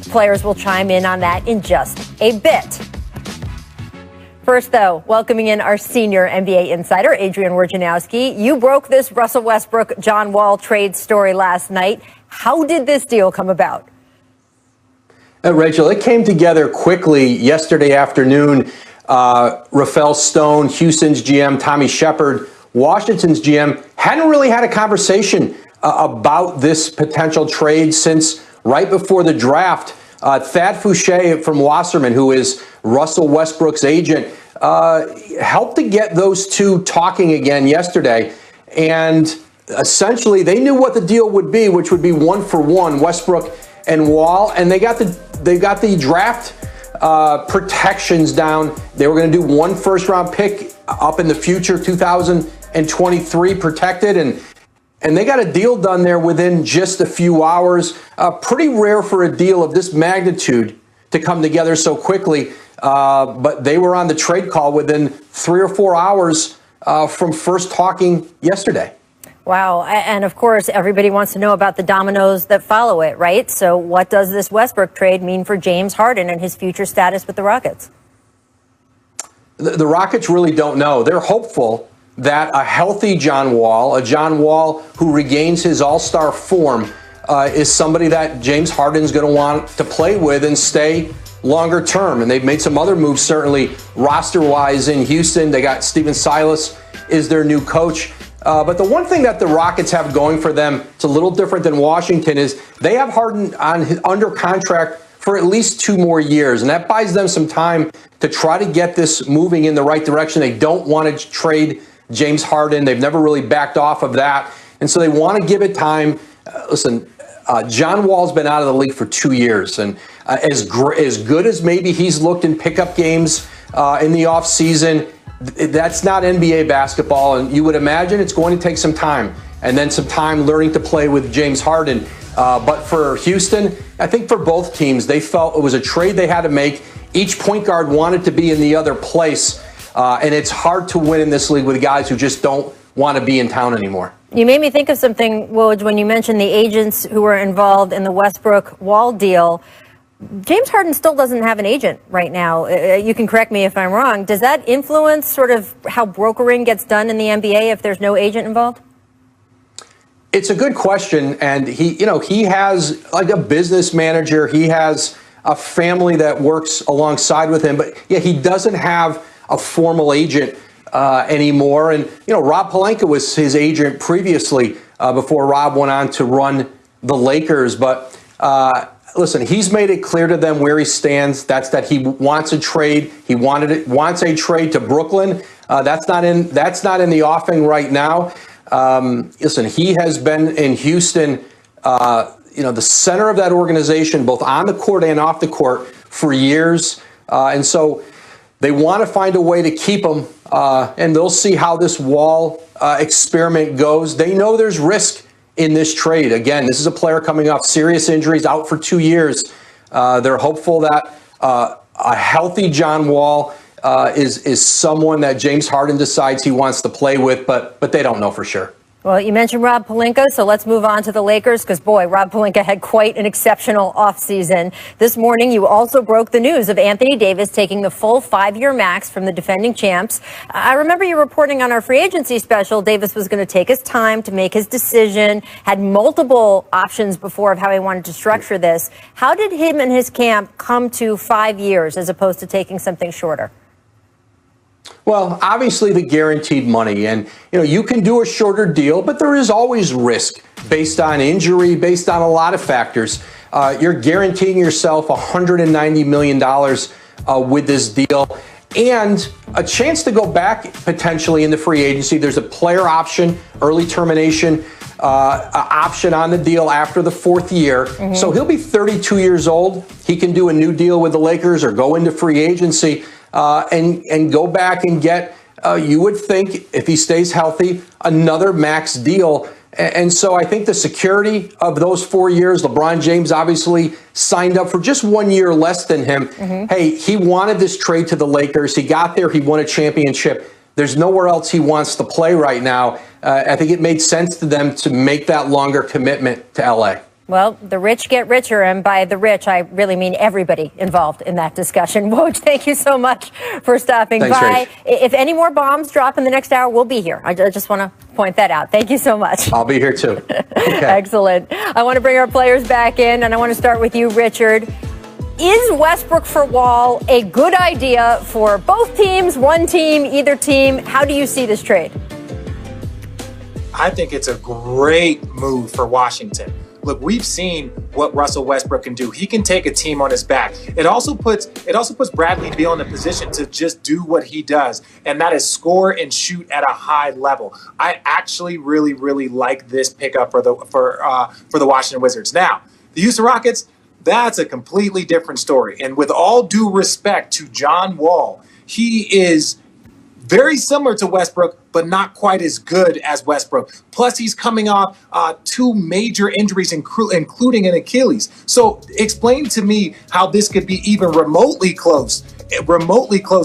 Players will chime in on that in just a bit. First, though, welcoming in our senior NBA insider, Adrian Wojnarowski. You broke this Russell Westbrook-John Wall trade story last night. How did this deal come about? Rachel, it came together quickly yesterday afternoon. Rafael Stone, Houston's GM, Tommy Shepard, Washington's GM, hadn't really had a conversation about this potential trade since right before the draft. Thad Fouché from Wasserman, who is Russell Westbrook's agent, helped to get those two talking again yesterday. And essentially, they knew what the deal would be, which would be 1-for-1, Westbrook and Wall. And they got the draft protections down. They were going to do one first-round pick up in the future, 2023, protected, and they got a deal done there within just a few hours. Pretty rare for a deal of this magnitude to come together so quickly, but they were on the trade call within 3 or 4 hours from first talking yesterday. Wow. And of course, everybody wants to know about the dominoes that follow it, right? So what does this Westbrook trade mean for James Harden and his future status with the Rockets? The Rockets really don't know. They're hopeful that a healthy John Wall, a John Wall who regains his all-star form, is somebody that James Harden's going to want to play with and stay longer term. And they've made some other moves, certainly roster-wise in Houston. They got Stephen Silas is their new coach. But the one thing that the Rockets have going for them, it's a little different than Washington, is they have Harden under contract for at least 2 more years. And that buys them some time to try to get this moving in the right direction. They don't want to trade James Harden. They've never really backed off of that. And so they want to give it time. Listen, John Wall's been out of the league for 2 years. And as good as maybe he's looked in pickup games in the offseason, that's not NBA basketball, and you would imagine it's going to take some time, and then some time learning to play with James Harden. But for Houston, I think for both teams, they felt it was a trade they had to make. Each point guard wanted to be in the other place, and it's hard to win in this league with guys who just don't want to be in town anymore. You made me think of something, Woj, when you mentioned the agents who were involved in the Westbrook-Wall deal. James Harden still doesn't have an agent right now. You can correct me if I'm wrong. Does that influence sort of how brokering gets done in the NBA if there's no agent involved? It's a good question. And he has like a business manager. He has a family that works alongside with him. But yeah, he doesn't have a formal agent anymore. And, Rob Pelinka was his agent previously before Rob went on to run the Lakers. But listen, he's made it clear to them where he stands. That's that he wants a trade. He wants a trade to Brooklyn. That's not in the offing right now. Listen, he has been in Houston, the center of that organization, both on the court and off the court for years. And so they want to find a way to keep him, and they'll see how this Wall experiment goes. They know there's risk in this trade. Again, this is a player coming off serious injuries, out for 2 years. They're hopeful that a healthy John Wall is someone that James Harden decides he wants to play with, but they don't know for sure. Well, you mentioned Rob Pelinka, so let's move on to the Lakers because, boy, Rob Pelinka had quite an exceptional offseason. This morning, you also broke the news of Anthony Davis taking the full 5-year max from the defending champs. I remember you reporting on our free agency special, Davis was going to take his time to make his decision, had multiple options before of how he wanted to structure this. How did him and his camp come to 5 years as opposed to taking something shorter? Well, obviously the guaranteed money, and you can do a shorter deal, but there is always risk based on injury, based on a lot of factors. You're guaranteeing yourself $190 million with this deal and a chance to go back potentially in the free agency. There's a player option, early termination option on the deal after the 4th year. Mm-hmm. So he'll be 32 years old. He can do a new deal with the Lakers or go into free agency. And go back and get, you would think, if he stays healthy, another max deal. And so I think the security of those 4 years, LeBron James obviously signed up for just 1 year less than him. Mm-hmm. Hey, he wanted this trade to the Lakers. He got there. He won a championship. There's nowhere else he wants to play right now. I think it made sense to them to make that longer commitment to L.A. Well, the rich get richer, and by the rich, I really mean everybody involved in that discussion. Woj, thank you so much for stopping by. If any more bombs drop in the next hour, we'll be here. I just want to point that out. Thank you so much. I'll be here too. Okay. Excellent. I want to bring our players back in, and I want to start with you, Richard. Is Westbrook for Wall a good idea for both teams, one team, either team? How do you see this trade? I think it's a great move for Washington. Look, we've seen what Russell Westbrook can do. He can take a team on his back. It also puts Bradley Beal in a position to just do what he does, and that is score and shoot at a high level. I actually really like this pickup for the Washington Wizards. Now, the Houston Rockets, that's a completely different story. And with all due respect to John Wall, he is very similar to Westbrook, but not quite as good as Westbrook. Plus, he's coming off two major injuries, including an Achilles. So explain to me how this could be even remotely close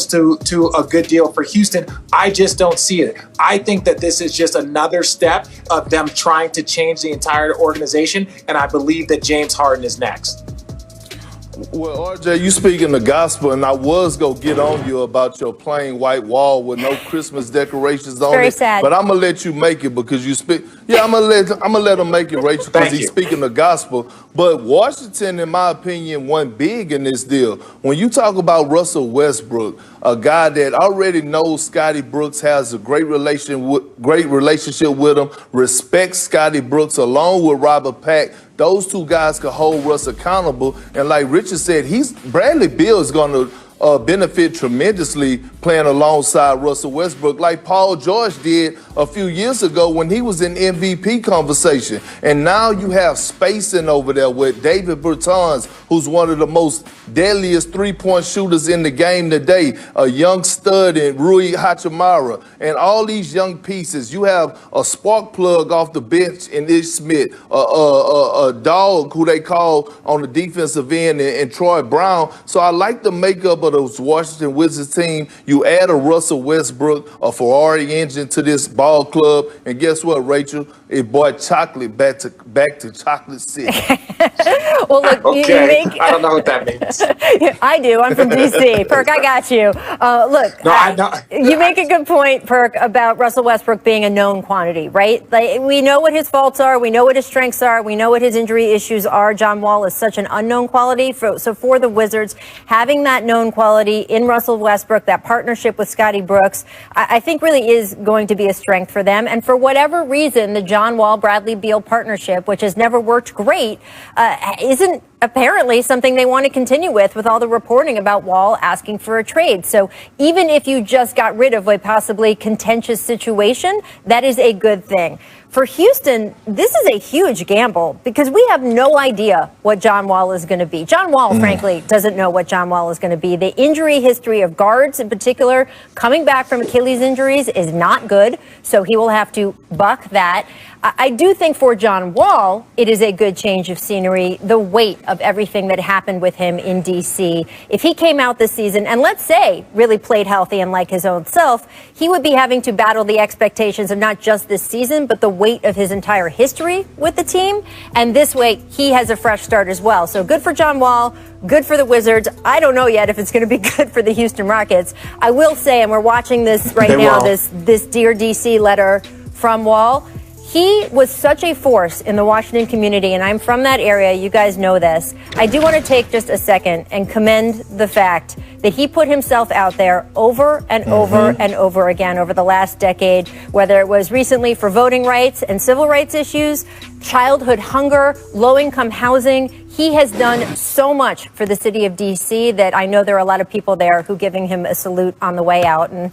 to a good deal for Houston. I just don't see it. I think that this is just another step of them trying to change the entire organization, and I believe that James Harden is next. Well, RJ, you speaking the gospel, and I was going to get on you about your plain white wall with no Christmas decorations on Very it. sad. But I'm going to let you make it because you speak. Yeah, I'm going to let him make it, Rachel, because he's speaking the gospel. But Washington, in my opinion, won big in this deal. When you talk about Russell Westbrook, a guy that already knows Scotty Brooks, has a great relationship with him, respects Scotty Brooks along with Robert Pack. Those two guys could hold Russ accountable. And like Richard said, Bradley Beal is going to benefit tremendously playing alongside Russell Westbrook like Paul George did a few years ago when he was in MVP conversation. And now you have spacing over there with David Bertans, who's one of the most deadliest three-point shooters in the game today, a young stud in Rui Hachimura, and all these young pieces. You have a spark plug off the bench in Ish Smith, a dog who they call on the defensive end in Troy Brown. So I like the makeup of those Washington Wizards team. You add a Russell Westbrook, a Ferrari engine to this ball club, and guess what, Rachel? It brought chocolate back to Chocolate City. Well, look, okay. I don't know what that means. I do. I'm from D.C. Perk, I got you. Look, no, you make a good point, Perk, about Russell Westbrook being a known quantity, right? Like, we know what his faults are. We know what his strengths are. We know what his injury issues are. John Wall is such an unknown quality. So for the Wizards, having that known quality in Russell Westbrook, that partnership with Scotty Brooks, I think really is going to be a strength for them. And for whatever reason, the John Wall-Bradley Beal partnership, which has never worked great, isn't apparently something they want to continue with all the reporting about Wall asking for a trade. So even if you just got rid of a possibly contentious situation, that is a good thing. For Houston, this is a huge gamble because we have no idea what John Wall is going to be. John Wall, frankly, doesn't know what John Wall is going to be. The injury history of guards in particular, coming back from Achilles injuries, is not good. So he will have to buck that. I do think for John Wall, it is a good change of scenery, the weight of everything that happened with him in D.C. If he came out this season and, let's say, really played healthy and like his own self, he would be having to battle the expectations of not just this season, but the weight of his entire history with the team. And this way, he has a fresh start as well. So good for John Wall, good for the Wizards. I don't know yet if it's going to be good for the Houston Rockets. I will say, and we're watching this right now, this Dear D.C. letter from Wall. He was such a force in the Washington community, and I'm from that area. You guys know this. I do want to take just a second and commend the fact that he put himself out there over and over and over again over the last decade, whether it was recently for voting rights and civil rights issues, childhood hunger, low-income housing. He has done so much for the city of D.C. that I know there are a lot of people there who are giving him a salute on the way out, and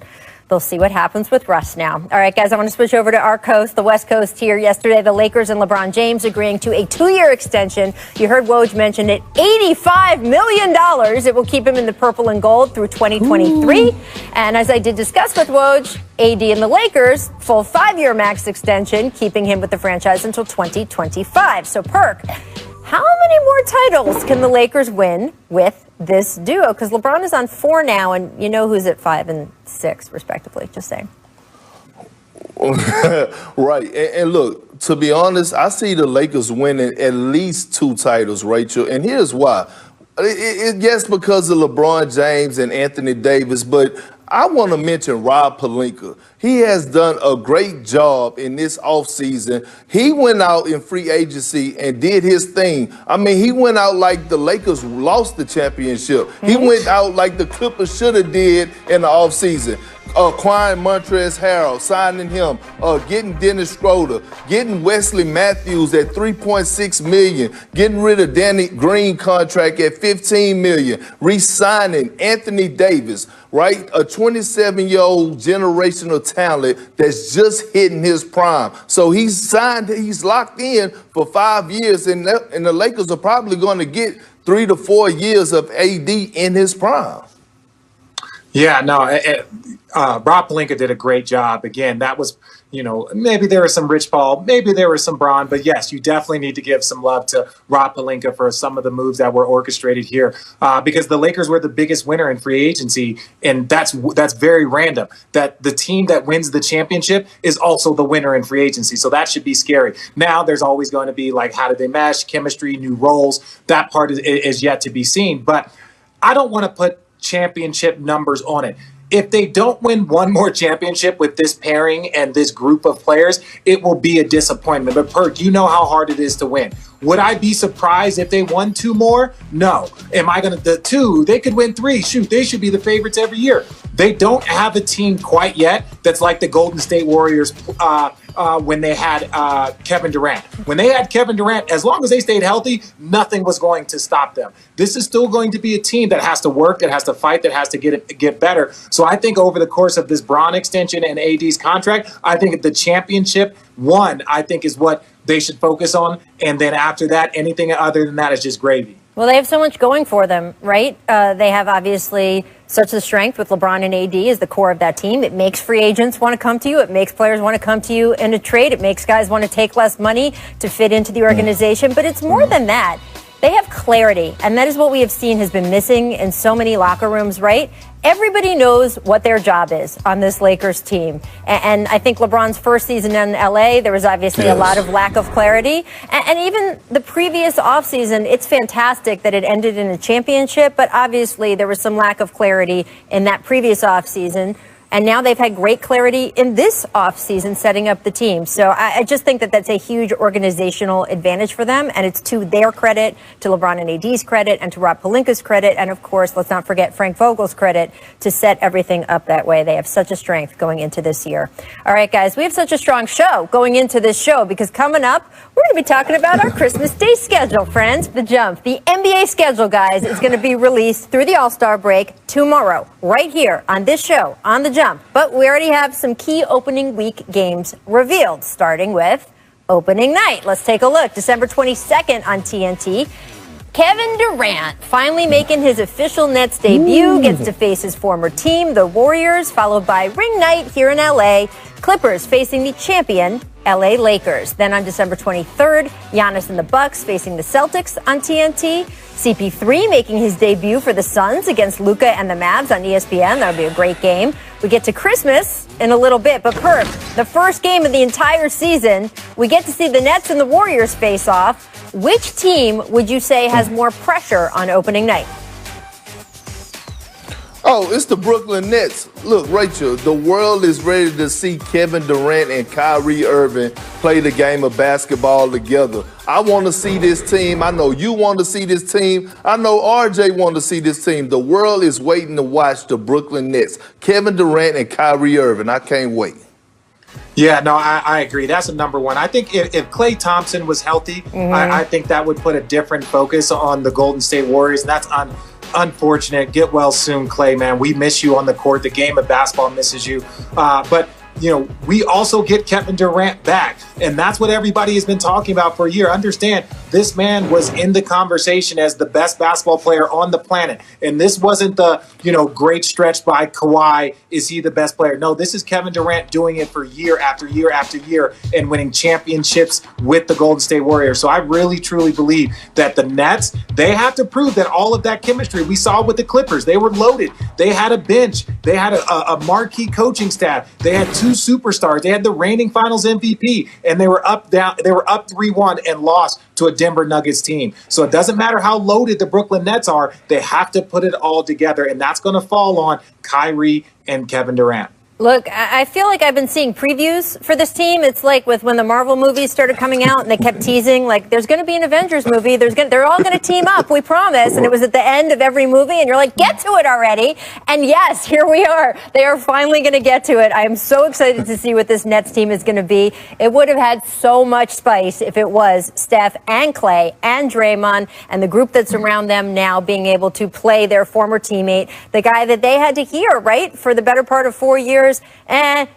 they'll see what happens with Russ now. All right, guys, I want to switch over to our coast, the West Coast here. Yesterday, the Lakers and LeBron James agreeing to a 2-year extension. You heard Woj mention it, $85 million. It will keep him in the purple and gold through 2023. And as I did discuss with Woj, AD and the Lakers, full 5-year max extension, keeping him with the franchise until 2025. So, Perk, how many more titles can the Lakers win with this duo? Because LeBron is on 4 now, and you know who's at 5 and 6, respectively. Just saying. Right. And look, to be honest, I see the Lakers winning at least 2 titles, Rachel. And here's why. Yes, because of LeBron James and Anthony Davis, but I want to mention Rob Pelinka. He has done a great job in this offseason. He went out in free agency and did his thing. I mean, he went out like the Lakers lost the championship. He went out like the Clippers should have did in the offseason. Acquiring Montrezl Harrell, signing him, getting Dennis Schroeder, getting Wesley Matthews at $3.6 million, getting rid of Danny Green contract at $15 million, re-signing Anthony Davis, right? A 27-year-old generational talent that's just hitting his prime. So he's locked in for 5 years, and the Lakers are probably going to get 3 to 4 years of AD in his prime. Yeah, no, Rob Pelinka did a great job. Again, that was, maybe there was some Rich Paul, maybe there was some Bron, but yes, you definitely need to give some love to Rob Pelinka for some of the moves that were orchestrated here, because the Lakers were the biggest winner in free agency, and that's very random. That the team that wins the championship is also the winner in free agency, so that should be scary. Now, there's always going to be like, how do they mesh, chemistry, new roles? That part is yet to be seen, but I don't want to put championship numbers on it. If they don't win one more championship with this pairing and this group of players, it will be a disappointment. But Perk, you know how hard it is to win. Would I be surprised if they won 2 more? No. Am I going to, the 2, they could win 3. Shoot, they should be the favorites every year. They don't have a team quite yet that's like the Golden State Warriors when they had Kevin Durant. When they had Kevin Durant, as long as they stayed healthy, nothing was going to stop them. This is still going to be a team that has to work, that has to fight, that has to get better. So I think over the course of this Bron extension and AD's contract, I think the championship one, I think, is what they should focus on. And then after that, anything other than that is just gravy. Well, they have so much going for them, right? They have obviously such a strength with LeBron and AD as the core of that team. It makes free agents want to come to you. It makes players want to come to you in a trade. It makes guys want to take less money to fit into the organization. But it's more than that. They have clarity, and that is what we have seen has been missing in so many locker rooms, right? Everybody knows what their job is on this Lakers team. And I think LeBron's first season in LA, there was obviously a lot of lack of clarity. And even the previous offseason, it's fantastic that it ended in a championship, but obviously there was some lack of clarity in that previous offseason. And now they've had great clarity in this offseason setting up the team. So I just think that that's a huge organizational advantage for them. And it's to their credit, to LeBron and AD's credit, and to Rob Pelinka's credit. And, of course, let's not forget Frank Vogel's credit to set everything up that way. They have such a strength going into this year. All right, guys, we have such a strong show going into this show because coming up, we're going to be talking about our Christmas Day schedule, friends. The Jump. The NBA schedule, guys, is going to be released through the All-Star break tomorrow, right here on this show, on The Jump. But we already have some key opening week games revealed, starting with opening night. Let's take a look. December 22nd on TNT. Kevin Durant finally making his official Nets debut, gets to face his former team, the Warriors, followed by ring night here in LA. Clippers facing the champion LA Lakers. Then on December 23rd, Giannis and the Bucks facing the Celtics on TNT. CP3 making his debut for the Suns against Luka and the Mavs on ESPN. That'll be a great game. We get to Christmas in a little bit, but Perk, the first game of the entire season, we get to see the Nets and the Warriors face off. Which team would you say has more pressure on opening night? Oh, it's the Brooklyn Nets. Look, Rachel, the world is ready to see Kevin Durant and Kyrie Irving play the game of basketball together. I want to see this team. I know you want to see this team. I know RJ want to see this team. The world is waiting to watch the Brooklyn Nets. Kevin Durant and Kyrie Irving. I can't wait. Yeah, no, I agree. That's a number one. I think if Klay Thompson was healthy, I think that would put a different focus on the Golden State Warriors. And that's unfortunate. Get well soon, Klay, man. We miss you on the court. The game of basketball misses you. But we also get Kevin Durant back. And that's what everybody has been talking about for a year. Understand, this man was in the conversation as the best basketball player on the planet. And this wasn't the, great stretch by Kawhi. Is he the best player? No, this is Kevin Durant doing it for year after year after year and winning championships with the Golden State Warriors. So I really, truly believe that the Nets, they have to prove that all of that chemistry we saw with the Clippers, they were loaded. They had a bench. They had a marquee coaching staff. They had 2 superstars. They had the reigning Finals MVP, and they were up 3-1 and lost to a Denver Nuggets team. So it doesn't matter how loaded the Brooklyn Nets are. They have to put it all together, and that's going to fall on Kyrie and Kevin Durant. Look, I feel like I've been seeing previews for this team. It's like with when the Marvel movies started coming out and they kept teasing, like, there's going to be an Avengers movie. They're all going to team up, we promise. And it was at the end of every movie, and you're like, get to it already. And yes, here we are. They are finally going to get to it. I am so excited to see what this Nets team is going to be. It would have had so much spice if it was Steph and Clay and Draymond and the group that's around them now being able to play their former teammate, the guy that they had to hear, right, for the better part of 4 years.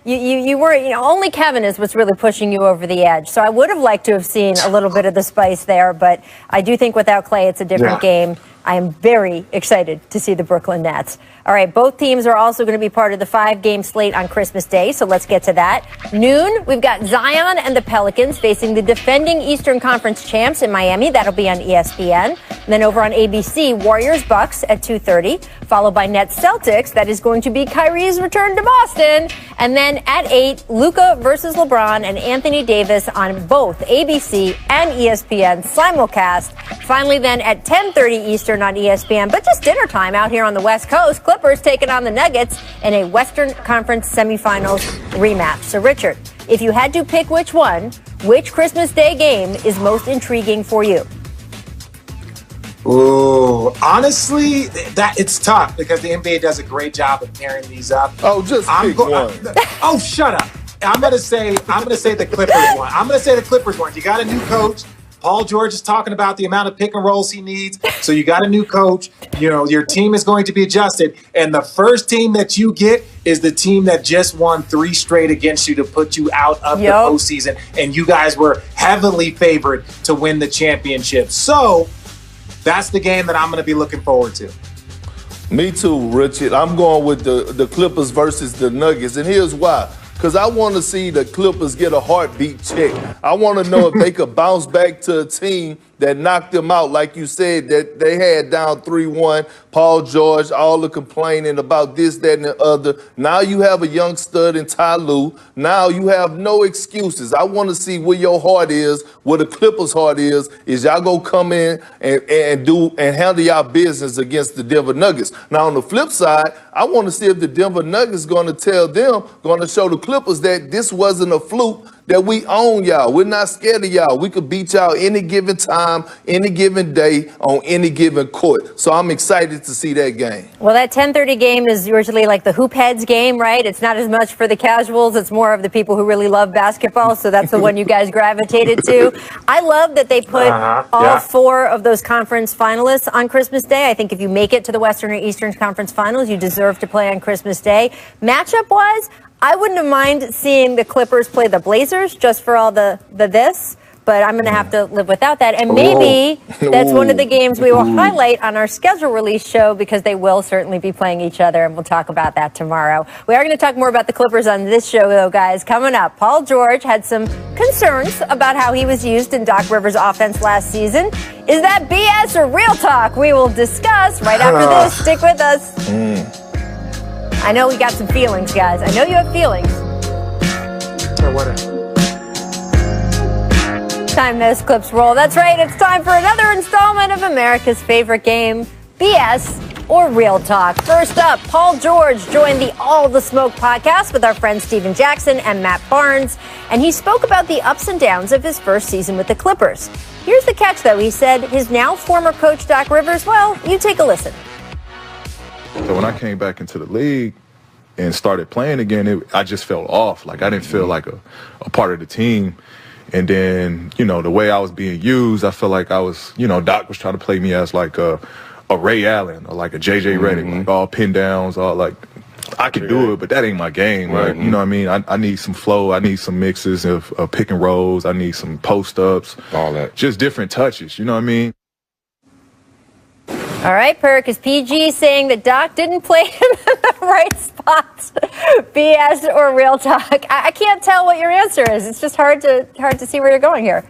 You were, only Kevin is what's really pushing you over the edge. So I would have liked to have seen a little bit of the spice there, but I do think without Clay, it's a different game. I am very excited to see the Brooklyn Nets. All right, both teams are also going to be part of the 5-game slate on Christmas Day, so let's get to that. Noon, we've got Zion and the Pelicans facing the defending Eastern Conference champs in Miami. That'll be on ESPN. And then over on ABC, Warriors-Bucks at 2:30, followed by Nets-Celtics. That is going to be Kyrie's return to Boston. And then at 8, Luka versus LeBron and Anthony Davis on both ABC and ESPN simulcast. Finally then at 10:30 Eastern on ESPN, but just dinner time out here on the West Coast, Clippers taking on the Nuggets in a Western Conference semifinals rematch. So Richard, if you had to pick which Christmas Day game is most intriguing for you? Ooh, honestly, that it's tough because the NBA does a great job of pairing these up. Oh, just pick one. Oh, shut up. I'm gonna say the Clippers one. I'm gonna say the Clippers one. You got a new coach. Paul George is talking about the amount of pick and rolls he needs. So you got a new coach. Your team is going to be adjusted. And the first team that you get is the team that just won 3 straight against you to put you out of the postseason. And you guys were heavily favored to win the championship. So that's the game that I'm going to be looking forward to. Me too, Richard. I'm going with the Clippers versus the Nuggets. And here's why. Because I want to see the Clippers get a heartbeat check. I want to know if they could bounce back to a team that knocked them out, like you said, that they had down 3-1. Paul George, all the complaining about this, that, and the other. Now you have a young stud in Ty Lue. Now you have no excuses. I want to see where your heart is, where the Clippers' heart is y'all go come in and handle y'all business against the Denver Nuggets. Now on the flip side, I want to see if the Denver Nuggets going to show the Clippers that this wasn't a fluke, that we own y'all. We're not scared of y'all. We could beat y'all any given time, any given day, on any given court. So I'm excited to see that game. Well, that 10:30 game is usually like the hoop heads game, right? It's not as much for the casuals. It's more of the people who really love basketball. So that's the one you guys gravitated to. I love that they put all 4 of those conference finalists on Christmas Day. I think if you make it to the Western or Eastern Conference Finals, you deserve to play on Christmas Day. Matchup-wise, I wouldn't have minded seeing the Clippers play the Blazers just for all the this, but I'm going to have to live without that. And maybe that's one of the games we will highlight on our schedule release show because they will certainly be playing each other, and we'll talk about that tomorrow. We are going to talk more about the Clippers on this show, though, guys. Coming up, Paul George had some concerns about how he was used in Doc Rivers' offense last season. Is that BS or real talk? We will discuss right after this. Stick with us. I know we got some feelings, guys. I know you have feelings. Time those clips roll. That's right. It's time for another installment of America's favorite game, BS or Real Talk. First up, Paul George joined the All the Smoke podcast with our friends Steven Jackson and Matt Barnes, and he spoke about the ups and downs of his first season with the Clippers. Here's the catch, though. He said his now former coach, Doc Rivers, well, you take a listen. So when I came back into the league and started playing again, I just felt off. Like I didn't feel like a part of the team. And then, the way I was being used, I felt like I was, Doc was trying to play me as like a Ray Allen or like a JJ Redick, like all pin downs, all like I can do it, but that ain't my game. Right? You know what I mean? I need some flow. I need some mixes of pick and rolls. I need some post-ups. All that. Just different touches. You know what I mean? All right, Perk, is PG saying that Doc didn't play him in the right spots? BS or real talk? I can't tell what your answer is. It's just hard to see where you're going here.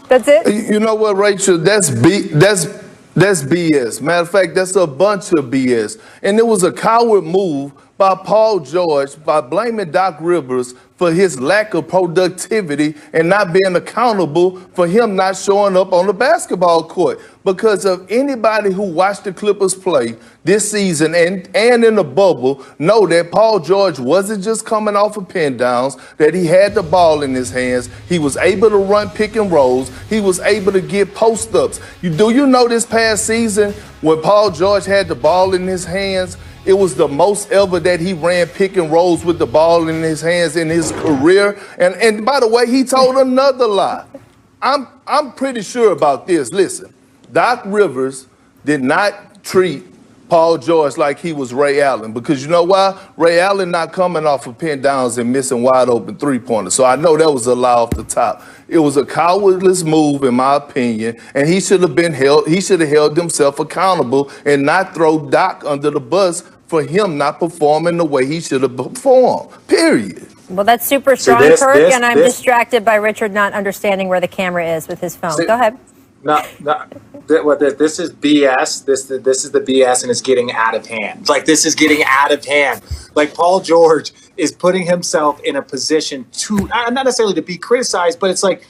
That's it? You know what, Rachel? That's BS. Matter of fact, that's a bunch of BS. And it was a coward move by Paul George by blaming Doc Rivers for his lack of productivity and not being accountable for him not showing up on the basketball court. Because of anybody who watched the Clippers play this season and in the bubble know that Paul George wasn't just coming off of pin downs, that he had the ball in his hands. He was able to run pick and rolls. He was able to get post-ups. Do you know this past season when Paul George had the ball in his hands, it was the most ever that he ran pick and rolls with the ball in his hands in his career. And by the way, he told another lie. I'm pretty sure about this. Listen, Doc Rivers did not treat Paul George like he was Ray Allen, because you know why? Ray Allen not coming off of pin downs and missing wide open three-pointers. So I know that was a lie off the top. It was a cowardless move, in my opinion, and he should have been held. He should have held himself accountable and not throw Doc under the bus for him not performing the way he should have performed, period. Well, that's super strong, Perk, and I'm distracted by Richard not understanding where the camera is with his phone. Go ahead. No, this is BS. This is the BS, and it's getting out of hand. Like, this is getting out of hand. Like, Paul George is putting himself in a position to, not necessarily to be criticized, but it's like,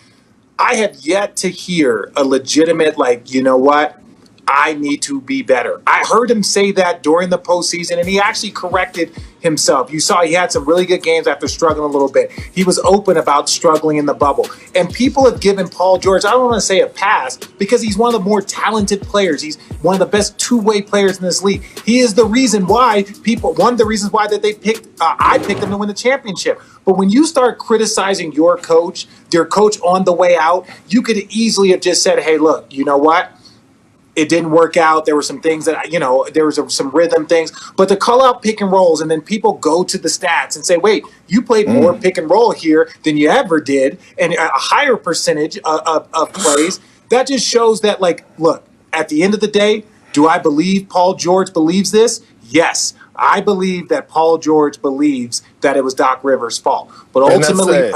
I have yet to hear a legitimate, like, you know what? I need to be better. I heard him say that during the postseason, and he actually corrected himself. You saw he had some really good games after struggling a little bit. He was open about struggling in the bubble. And people have given Paul George, I don't want to say a pass, because he's one of the more talented players. He's one of the best two-way players in this league. He is the reason why one of the reasons why that they picked, I picked him to win the championship. But when you start criticizing your coach on the way out, you could easily have just said, hey, look, you know what? It didn't work out. There were some things that, there was some rhythm things. But to call out pick and rolls and then people go to the stats and say, wait, you played more pick and roll here than you ever did, and a higher percentage of plays, that just shows that, like, look, at the end of the day, do I believe Paul George believes this? Yes. I believe that Paul George believes that it was Doc Rivers' fault. But ultimately,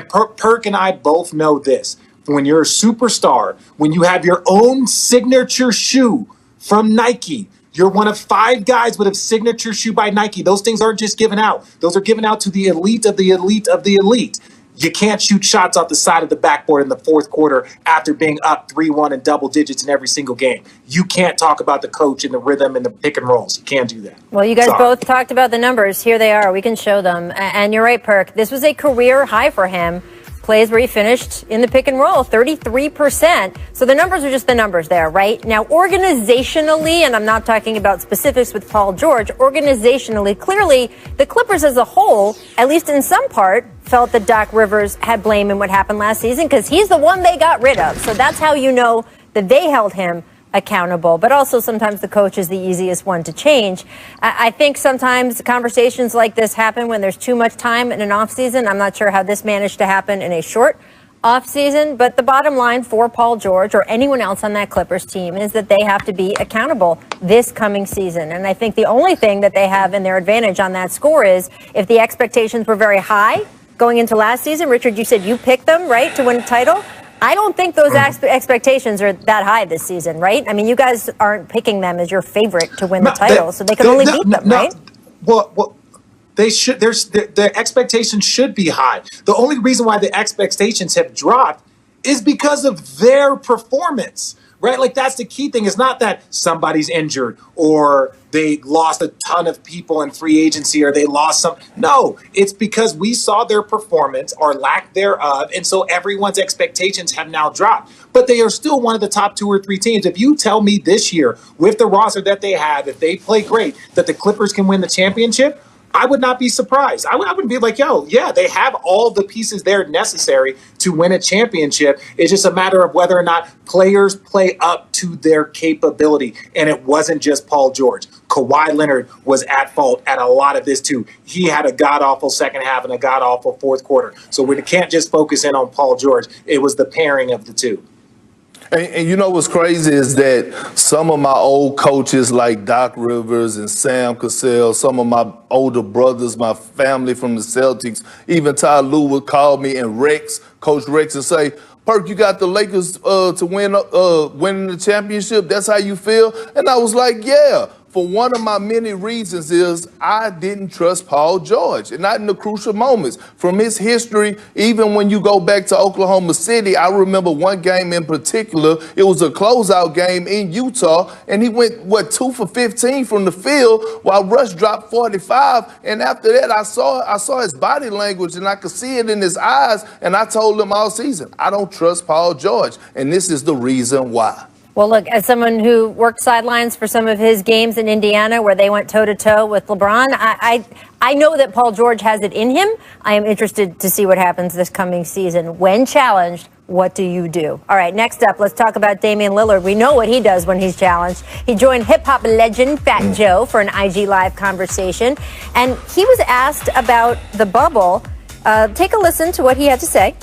Perk and I both know this. When you're a superstar, when you have your own signature shoe from Nike, you're one of 5 guys with a signature shoe by Nike. Those things aren't just given out. Those are given out to the elite of the elite of the elite. You can't shoot shots off the side of the backboard in the fourth quarter after being up 3-1 in double digits in every single game. You can't talk about the coach and the rhythm and the pick and rolls. You can't do that. Well, you guys both talked about the numbers. Here they are. We can show them. And you're right, Perk. This was a career high for him. Plays where he finished in the pick and roll, 33%. So the numbers are just the numbers there, right? Now, organizationally, and I'm not talking about specifics with Paul George, organizationally, clearly, the Clippers as a whole, at least in some part, felt that Doc Rivers had blame in what happened last season because he's the one they got rid of. So that's how you know that they held him accountable, but also sometimes the coach is the easiest one to change. I think sometimes conversations like this happen when there's too much time in an off season. I'm not sure how this managed to happen in a short off season, but the bottom line for Paul George or anyone else on that Clippers team is that they have to be accountable this coming season. And I think the only thing that they have in their advantage on that score is if the expectations were very high going into last season. Richard, you said you picked them, right, to win a title. I don't think those expectations are that high this season, right? I mean, you guys aren't picking them as your favorite to win the title, so they can only beat them, right? Well, they should. The expectations should be high. The only reason why the expectations have dropped is because of their performance, right? Like, that's the key thing. It's not that somebody's injured or they lost a ton of people in free agency or they lost some. No, it's because we saw their performance or lack thereof, and so everyone's expectations have now dropped. But they are still one of the top 2 or 3 teams. If you tell me this year, with the roster that they have, if they play great, that the Clippers can win the championship, I would not be surprised. I wouldn't be like, yo, yeah, they have all the pieces there necessary to win a championship. It's just a matter of whether or not players play up to their capability. And it wasn't just Paul George. Kawhi Leonard was at fault at a lot of this too. He had a god-awful second half and a god-awful fourth quarter. So we can't just focus in on Paul George. It was the pairing of the two. And you know what's crazy is that some of my old coaches like Doc Rivers and Sam Cassell, some of my older brothers, my family from the Celtics, even Ty Lue would call me and Coach Rex, and say, Perk, you got the Lakers to winning the championship. That's how you feel? And I was like, yeah. For one of my many reasons is I didn't trust Paul George, and not in the crucial moments. From his history, even when you go back to Oklahoma City, I remember one game in particular. It was a closeout game in Utah, and he went, 2 for 15 from the field while Russ dropped 45. And after that, I saw his body language, and I could see it in his eyes, and I told him all season, I don't trust Paul George, and this is the reason why. Well, look, as someone who worked sidelines for some of his games in Indiana where they went toe-to-toe with LeBron, I know that Paul George has it in him. I am interested to see what happens this coming season. When challenged, what do you do? All right, next up, let's talk about Damian Lillard. We know what he does when he's challenged. He joined hip-hop legend Fat Joe for an IG Live conversation, and he was asked about the bubble. Take a listen to what he had to say.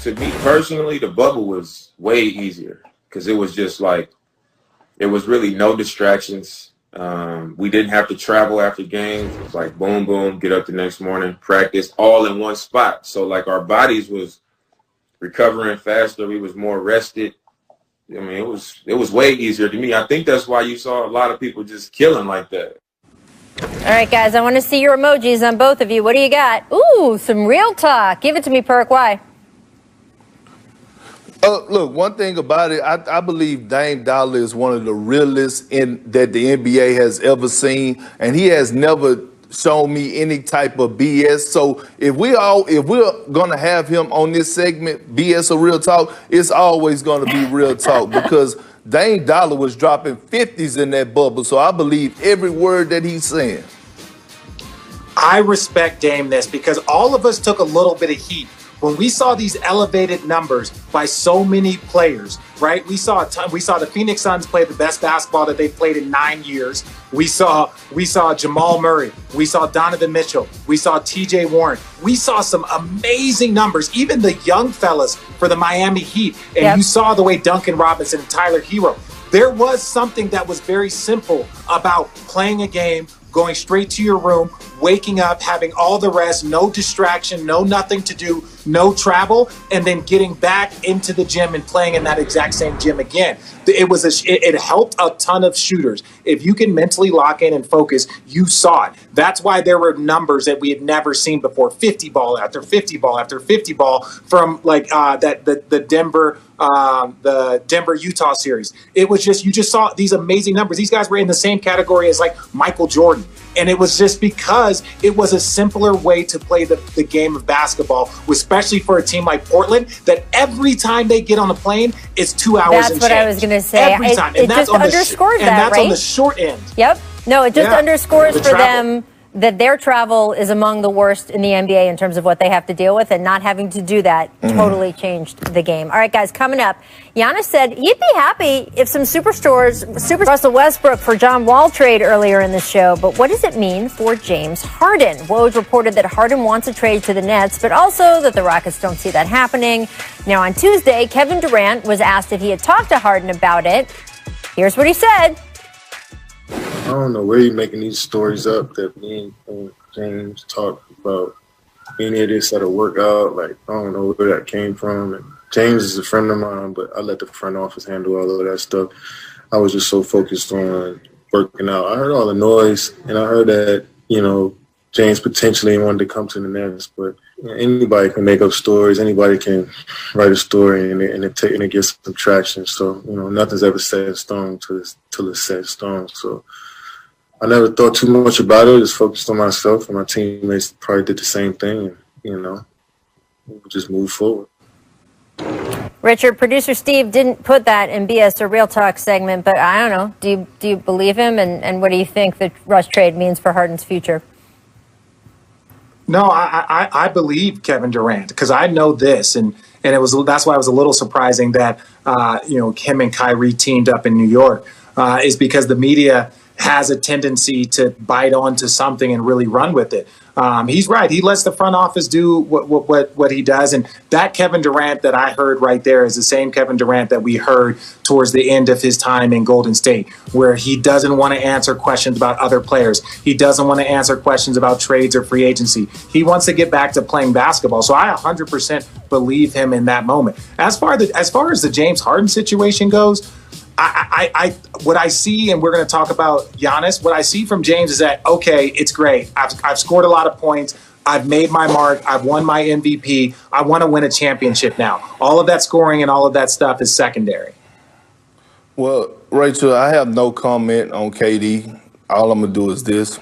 To me personally, the bubble was way easier because it was just like, it was really no distractions. We didn't have to travel after games. It was like boom, boom, get up the next morning, practice all in one spot. So like our bodies was recovering faster. We was more rested. I mean, it was way easier to me. I think that's why you saw a lot of people just killing like that. All right, guys, I want to see your emojis on both of you. What do you got? Ooh, some real talk. Give it to me, Perk. Why? Look, one thing about it, I believe Dame Dollar is one of the realest that the NBA has ever seen, and he has never shown me any type of BS. So if we're gonna have him on this segment, BS or real talk, it's always gonna be real talk because Dame Dollar was dropping 50s in that bubble. So I believe every word that he's saying. I respect Dame this because all of us took a little bit of heat when we saw these elevated numbers by so many players, right? We saw the Phoenix Suns play the best basketball that they've played in 9 years. We saw Jamal Murray. We saw Donovan Mitchell. We saw TJ Warren. We saw some amazing numbers, even the young fellas for the Miami Heat. And You saw the way Duncan Robinson and Tyler Hero. There was something that was very simple about playing a game, going straight to your room, waking up, having all the rest, no distraction, no nothing to do, no travel, and then getting back into the gym and playing in that exact same gym again. It helped a ton of shooters. If you can mentally lock in and focus, you saw it. That's why there were numbers that we had never seen before. 50 ball after 50 ball after 50 ball from like the Denver Utah series. It was just, you just saw these amazing numbers. These guys were in the same category as like Michael Jordan. And it was just because it was a simpler way to play the game of basketball, especially for a team like Portland, that every time they get on a plane, it's 2 hours That's and what change. I was going to say. Every time. It just underscores that, and that's right? on the short end. Yep. No, it just underscores The for travel. them that their travel is among the worst in the NBA in terms of what they have to deal with, and not having to do that totally changed the game. All right, guys, coming up, Giannis said he'd be happy if some superstars, Russell Westbrook for John Wall trade earlier in the show, but what does it mean for James Harden? Woj reported that Harden wants a trade to the Nets, but also that the Rockets don't see that happening. Now, on Tuesday, Kevin Durant was asked if he had talked to Harden about it. Here's what he said. I don't know where you're making these stories up that me and James talked about any of this at a workout. Like, I don't know where that came from. And James is a friend of mine, but I let the front office handle all of that stuff. I was just so focused on working out. I heard all the noise, and I heard that, James potentially wanted to come to the Nets, but anybody can make up stories. Anybody can write a story, and it gets some traction. So, nothing's ever set in stone till it's set in stone. So I never thought too much about it. Just focused on myself, and my teammates probably did the same thing. And, we just moved forward. Richard, producer Steve didn't put that in BS or Real Talk segment, but I don't know. Do you believe him? And what do you think the Russ trade means for Harden's future? No, I believe Kevin Durant because I know this, and that's why it was a little surprising that him and Kyrie teamed up in New York is because the media has a tendency to bite onto something and really run with it. He's right. He lets the front office do what he does. And that Kevin Durant that I heard right there is the same Kevin Durant that we heard towards the end of his time in Golden State, where he doesn't want to answer questions about other players. He doesn't want to answer questions about trades or free agency. He wants to get back to playing basketball. So I 100% believe him in that moment. As far as the James Harden situation goes, what I see, and we're going to talk about Giannis, what I see from James is that, okay, it's great. I've scored a lot of points. I've made my mark. I've won my MVP. I want to win a championship now. All of that scoring and all of that stuff is secondary. Well, Rachel, I have no comment on KD. All I'm going to do is this.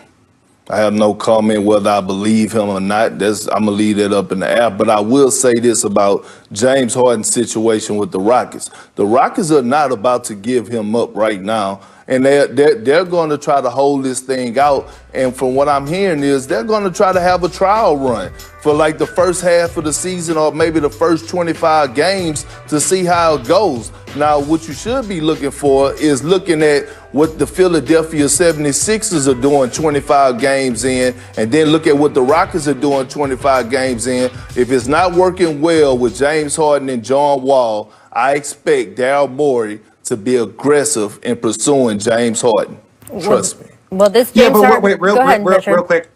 I have no comment whether I believe him or not. I'm going to leave that up in the air. But I will say this about James Harden's situation with the Rockets. The Rockets are not about to give him up right now. And they're going to try to hold this thing out. And from what I'm hearing is they're going to try to have a trial run for like the first half of the season or maybe the first 25 games to see how it goes. Now, what you should be looking for is looking at what the Philadelphia 76ers are doing 25 games in, and then look at what the Rockets are doing 25 games in. If it's not working well with James Harden and John Wall, I expect Daryl Morey to be aggressive in pursuing James Harden. Trust me. Well, this yeah, James but wait, real Harden, quick.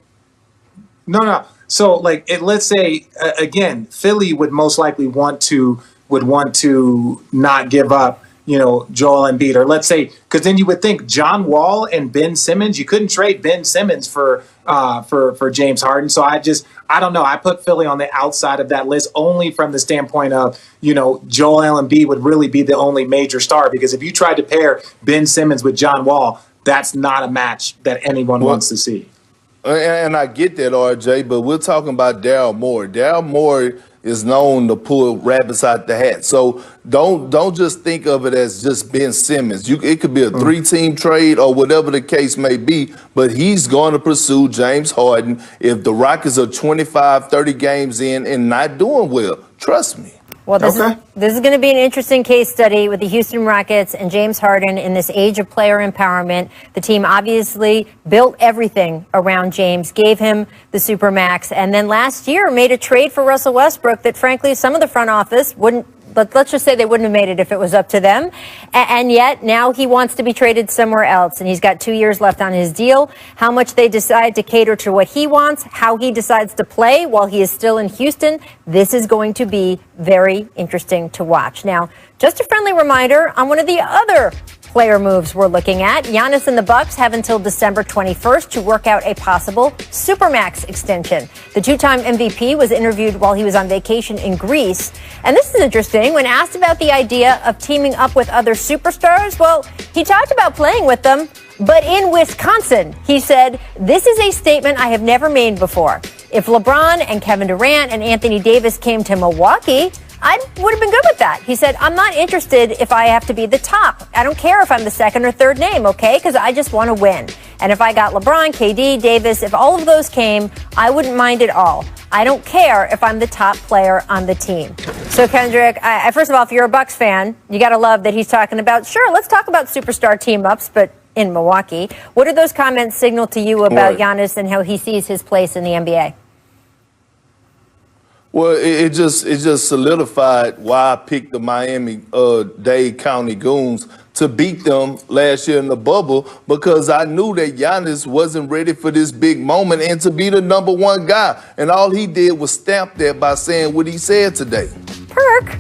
No. So, let's say again, Philly would most likely want to not give up, Joel Embiid, or let's say, because then you would think John Wall and Ben Simmons. You couldn't trade Ben Simmons for James Harden. So I don't know. I put Philly on the outside of that list only from the standpoint of, Joel Embiid would really be the only major star, because if you tried to pair Ben Simmons with John Wall, that's not a match that anyone wants to see. And I get that, RJ, but we're talking about Daryl Morey. Daryl Morey is known to pull rabbits out the hat. So don't just think of it as just Ben Simmons. It could be a three-team trade or whatever the case may be, but he's going to pursue James Harden if the Rockets are 25, 30 games in and not doing well. Trust me. Well, this is going to be an interesting case study with the Houston Rockets and James Harden in this age of player empowerment. The team obviously built everything around James, gave him the Supermax, and then last year made a trade for Russell Westbrook that, frankly, some of the front office wouldn't. But let's just say they wouldn't have made it if it was up to them. And yet now he wants to be traded somewhere else. And he's got 2 years left on his deal. How much they decide to cater to what he wants, how he decides to play while he is still in Houston, this is going to be very interesting to watch. Now, just a friendly reminder on one of the other player moves we're looking at. Giannis and the Bucks have until December 21st to work out a possible Supermax extension. The two-time MVP was interviewed while he was on vacation in Greece. And this is interesting. When asked about the idea of teaming up with other superstars, well, he talked about playing with them, but in Wisconsin. He said, "This is a statement I have never made before. If LeBron and Kevin Durant and Anthony Davis came to Milwaukee, I would have been good with that." He said, "I'm not interested if I have to be the top. I don't care if I'm the second or third name, okay? Because I just want to win. And if I got LeBron, KD, Davis, if all of those came, I wouldn't mind at all. I don't care if I'm the top player on the team." So, Kendrick, first of all, if you're a Bucks fan, you got to love that he's talking about, sure, let's talk about superstar team-ups, but in Milwaukee. What do those comments signal to you about Giannis and how he sees his place in the NBA? Well, it just solidified why I picked the Miami-Dade County Goons to beat them last year in the bubble, because I knew that Giannis wasn't ready for this big moment and to be the number one guy. And all he did was stamp that by saying what he said today. Perk.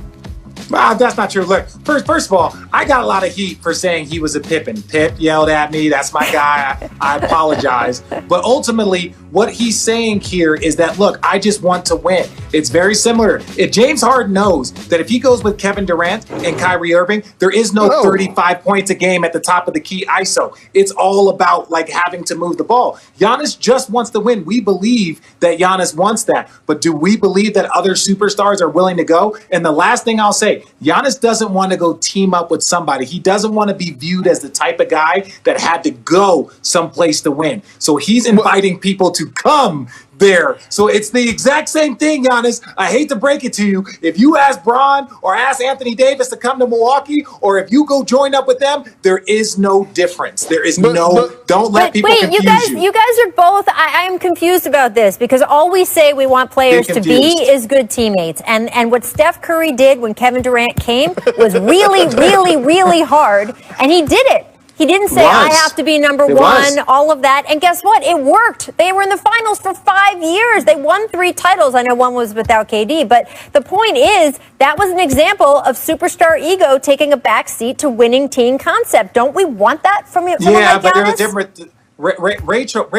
That's not true. Look, first of all, I got a lot of heat for saying he was a Pippin. Pip yelled at me. That's my guy. I apologize. But ultimately, what he's saying here is that, look, I just want to win. It's very similar. If James Harden knows that if he goes with Kevin Durant and Kyrie Irving, there is no 35 points a game at the top of the key ISO. It's all about like having to move the ball. Giannis just wants to win. We believe that Giannis wants that. But do we believe that other superstars are willing to go? And the last thing I'll say, Giannis doesn't want to go team up with somebody. He doesn't want to be viewed as the type of guy that had to go someplace to win. So he's inviting people to come there. So it's the exact same thing, Giannis. I hate to break it to you. If you ask Bron or ask Anthony Davis to come to Milwaukee, or if you go join up with them, there is no difference. There is don't let people confuse you. You guys are both, I am confused about this because all we say we want players to be is good teammates. And what Steph Curry did when Kevin Durant came was really, really, really hard. And he did it. He didn't say, I have to be number one, all of that. And guess what? It worked. They were in the finals for 5 years. They won 3 titles. I know one was without KD. But the point is, that was an example of superstar ego taking a back seat to winning team concept. Don't we want that from you? Yeah, but there was different. Rachel,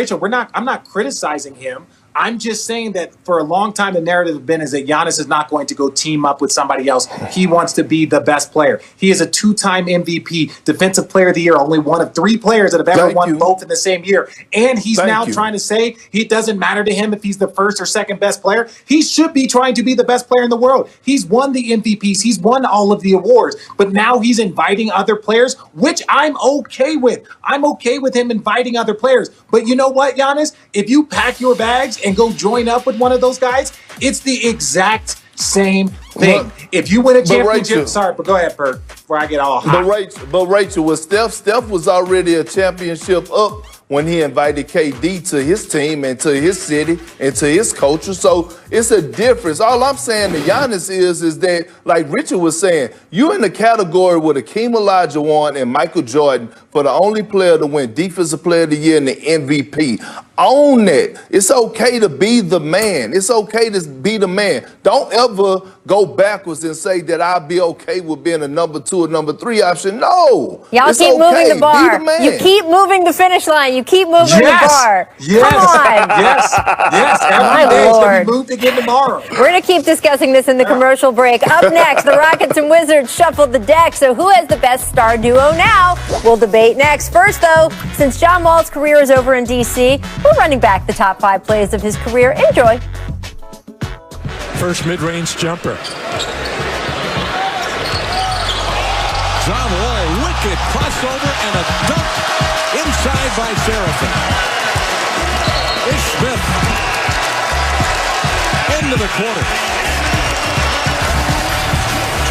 I'm not criticizing him. I'm just saying that for a long time, the narrative has been is that Giannis is not going to go team up with somebody else. He wants to be the best player. He is a 2-time MVP, Defensive Player of the Year, only one of 3 players that have ever won both in the same year. And he's now trying to say it doesn't matter to him if he's the first or second best player. He should be trying to be the best player in the world. He's won the MVPs. He's won all of the awards. But now he's inviting other players, which I'm okay with. I'm okay with him inviting other players. But you know what, Giannis? If you pack your bags and go join up with one of those guys, it's the exact same thing. If you win a championship, but go ahead, Perk, before I get all hot. But Rachel, was Steph was already a championship up when he invited KD to his team and to his city and to his culture. So it's a difference. All I'm saying to Giannis is that, like Richard was saying, you're in the category with Akeem Olajuwon and Michael Jordan for the only player to win Defensive Player of the Year and the MVP. Own that. It's okay to be the man. It's okay to be the man. Don't ever go backwards and say that I'll be okay with being a number 2 or number 3 option. No. Y'all keep moving the bar. You keep moving the finish line. You keep moving the bar. Yes. Come on. Yes. Every day it's going to be moved again tomorrow. We're going to keep discussing this in the commercial break. Up next, the Rockets and Wizards shuffled the deck. So who has the best star duo now? We'll debate next. First, though, since John Wall's career is over in D.C., we're running back the top 5 plays of his career. Enjoy. First mid-range jumper. John Wall, wicked crossover and a dunk inside by Seraphin. Ish Smith into the corner.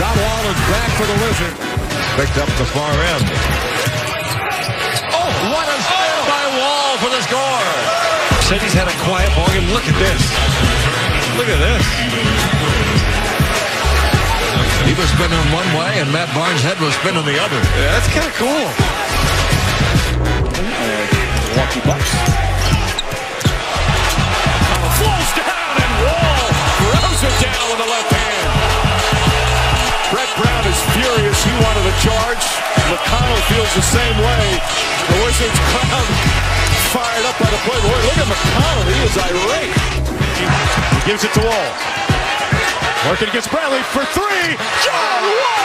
John Wall is back for the Wizards. Picked up the far end. Oh, what a steal by Wall for the score. Said he's had a quiet ball game. Look at this. Look at this. He was spinning one way, and Matt Barnes' head was spinning the other. Yeah, that's kind of cool. Milwaukee Bucks. Flows down, and Wall throws it down with the left hand. Brett Brown is furious. He wanted a charge. McConnell feels the same way. The Wizards crowd fired up by the play. Boy, look at McConnell. He is irate. He gives it to Wall. Working against Bradley for 3. John Wall!